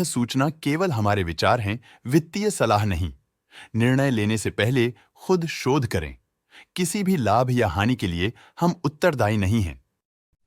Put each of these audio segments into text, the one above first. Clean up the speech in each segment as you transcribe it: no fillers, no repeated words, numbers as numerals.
सूचना केवल हमारे विचार हैं, वित्तीय सलाह नहीं। निर्णय लेने से पहले खुद शोध करें। किसी भी लाभ या हानि के लिए हम उत्तरदायी नहीं हैं।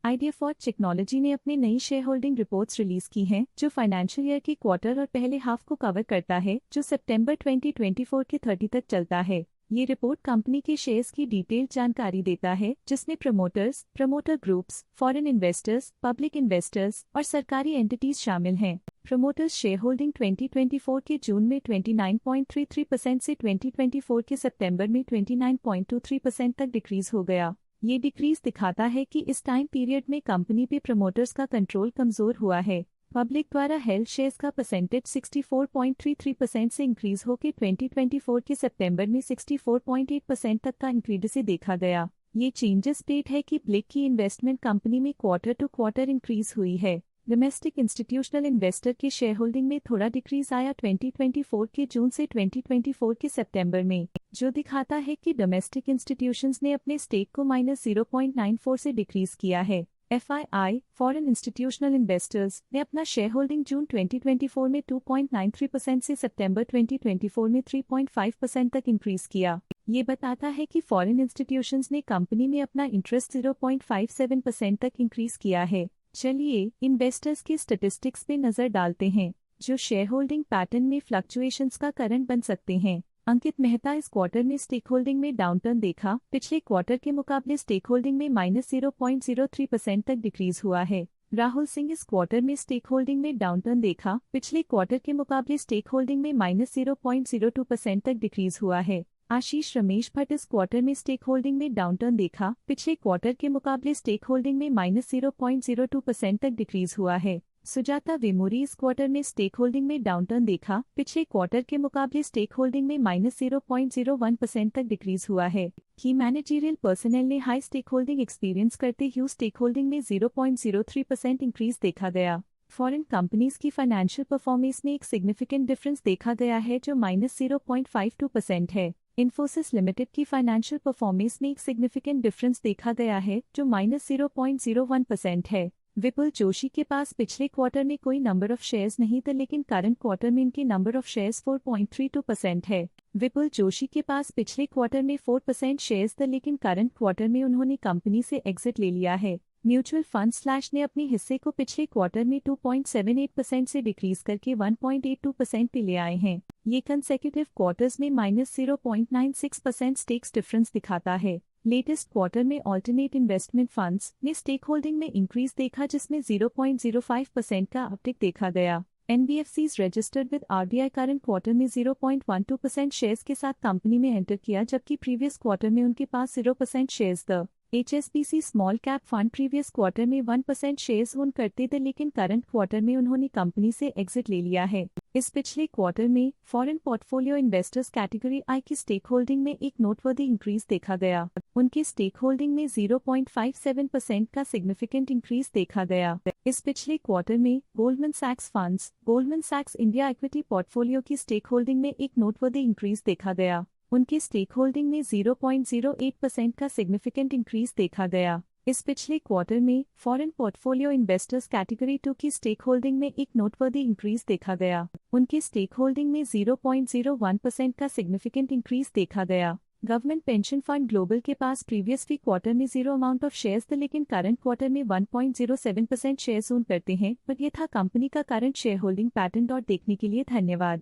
आइडिया फॉर टेक्नोलॉजी ने अपनी नई शेयर होल्डिंग रिपोर्ट्स रिलीज की हैं, जो फाइनेंशियल ईयर के क्वार्टर और पहले हाफ को कवर करता है, जो सितंबर 2024 के 30 तक चलता है। ये रिपोर्ट कंपनी के शेयर्स की डिटेल्ड जानकारी देता है, जिसमें promoters, promoter groups, foreign investors, public investors और सरकारी एंटिटीज शामिल हैं। प्रमोटर्स शेयर होल्डिंग 2024 के जून में 29.33% से 2024 के सितंबर में 29.23% तक डिक्रीज हो गया। ये डिक्रीज दिखाता है कि इस टाइम पीरियड में कंपनी पे प्रमोटर्स का कंट्रोल कमजोर हुआ है। पब्लिक द्वारा हेल्ड शेयर्स का परसेंटेज 64.33% से इंक्रीज होकर 2024 के सितंबर में 64.8% तक का इंक्रीज से देखा गया। ये चेंजेस पेट है कि ब्लिक की इन्वेस्टमेंट कंपनी में क्वार्टर टू क्वार्टर इंक्रीज हुई है। डोमेस्टिक इंस्टीट्यूशनल इन्वेस्टर के शेयर होल्डिंग में थोड़ा डिक्रीज आया 2024 के जून से 2024 के सितंबर में, जो दिखाता है कि डोमेस्टिक इंस्टीट्यूशंस ने अपने स्टेक को -0.94 से डिक्रीज किया है। FII फॉरेन इंस्टीट्यूशनल इन्वेस्टर्स ने अपना शेयर होल्डिंग जून 2024 में 2.93% से सितंबर 2024 में 3.5% तक इंक्रीज किया। ये बताता है कि फॉरेन इंस्टीट्यूशंस ने कंपनी में अपना इंटरेस्ट 0.57% तक इंक्रीज किया है। चलिए इन्वेस्टर्स के स्टैटिस्टिक्स पे नजर डालते हैं, जो शेयर होल्डिंग पैटर्न में फ्लक्चुएशंस का कारण बन सकते हैं। अंकित मेहता इस क्वार्टर में स्टेक होल्डिंग में डाउनटर्न देखा। पिछले क्वार्टर के मुकाबले स्टेक होल्डिंग में -0.03% तक डिक्रीज हुआ है। राहुल सिंह इस क्वार्टर में स्टेक होल्डिंग में डाउनटर्न देखा। पिछले क्वार्टर के मुकाबले स्टेक होल्डिंग में -0.02% तक डिक्रीज हुआ है। आशीष रमेश भट्ट इस क्वार्टर में स्टेक होल्डिंग में डाउनटर्न देखा। पिछले क्वार्टर के मुकाबले स्टेक होल्डिंग में -0.02% तक डिक्रीज हुआ है। सुजाता वेमोरी इस क्वार्टर में स्टेक होल्डिंग में डाउनटर्न देखा। पिछले क्वार्टर के मुकाबले स्टेक होल्डिंग में -0.01% तक डिक्रीज हुआ है। की मैनेजरियल पर्सनल ने हाई स्टेक होल्डिंग एक्सपीरियंस करते हुए स्टेक होल्डिंग में 0.03% इंक्रीज देखा गया। फॉरेन कंपनीज की फाइनेंशियल परफॉर्मेंस में एक सिग्निफिकेंट डिफरेंस देखा गया है, जो -0.52% है। इन्फोसिस लिमिटेड की फाइनेंशियल परफॉर्मेंस में एक सिग्निफिकेंट डिफरेंस देखा गया है, जो -0.01% है। विपुल जोशी के पास पिछले क्वार्टर में कोई नंबर ऑफ शेयर्स नहीं था, लेकिन करंट क्वार्टर में इनके नंबर ऑफ शेयर्स 4.32% है। विपुल जोशी के पास पिछले क्वार्टर में 4% शेयर्स थे, लेकिन करंट क्वार्टर में उन्होंने कंपनी से एग्जिट ले लिया है। म्यूचुअल फंड स्लैश ने अपने हिस्से को पिछले क्वार्टर में 2.78% से डिक्रीज करके 1.82% पे ले आए हैं। ये कंसेक्यूटिव क्वार्टर्स में -0.96% स्टेक्स डिफरेंस दिखाता है। लेटेस्ट क्वार्टर में ऑल्टरनेट इन्वेस्टमेंट फंड्स ने स्टेक होल्डिंग में इंक्रीज देखा, जिसमें 0.05% का अपटिक देखा गया। NBFCs registered with RBI current quarter में 0.12% शेयर्स के साथ कंपनी में एंटर किया, जबकि प्रीवियस क्वार्टर में उनके पास 0% शेयर्स थे। HSBC small cap fund previous quarter में 1% शेयर्स ओन करते थे, लेकिन करंट क्वार्टर में उन्होंने कंपनी से एग्जिट ले लिया है। इस पिछले क्वार्टर में फॉरेन पोर्टफोलियो इन्वेस्टर्स कैटेगरी आई की स्टेक होल्डिंग में एक नोटवर्दी इंक्रीज देखा गया। उनकी स्टेक होल्डिंग में 0.57% का सिग्निफिकेंट इंक्रीज देखा गया। इस पिछले क्वार्टर में Goldman सैक्स funds, Goldman सैक्स India equity portfolio की स्टेक होल्डिंग में एक नोटवर्दी इंक्रीज देखा गया। उनकी स्टेक होल्डिंग में 0.08% का सिग्निफिकेंट इंक्रीज देखा गया। इस पिछले क्वार्टर में फॉरेन पोर्टफोलियो इन्वेस्टर्स कैटेगरी 2 की स्टेक होल्डिंग में एक नोटवर्दी इंक्रीज देखा गया। उनकी स्टेक होल्डिंग में 0.01% का सिग्निफिकेंट इंक्रीज देखा गया। गवर्नमेंट पेंशन फंड ग्लोबल के पास प्रीवियस क्वार्टर में 0 अमाउंट ऑफ शेयर्स थे, लेकिन करंट क्वार्टर में 1.07% शेयर्स ओन करते हैं। पर यह था कंपनी का करंट शेयर होल्डिंग पैटर्न। देखने के लिए धन्यवाद।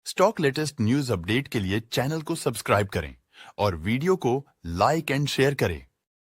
स्टॉक लेटेस्ट न्यूज अपडेट के लिए चैनल को सब्सक्राइब करें और वीडियो को लाइक एंड शेयर करें।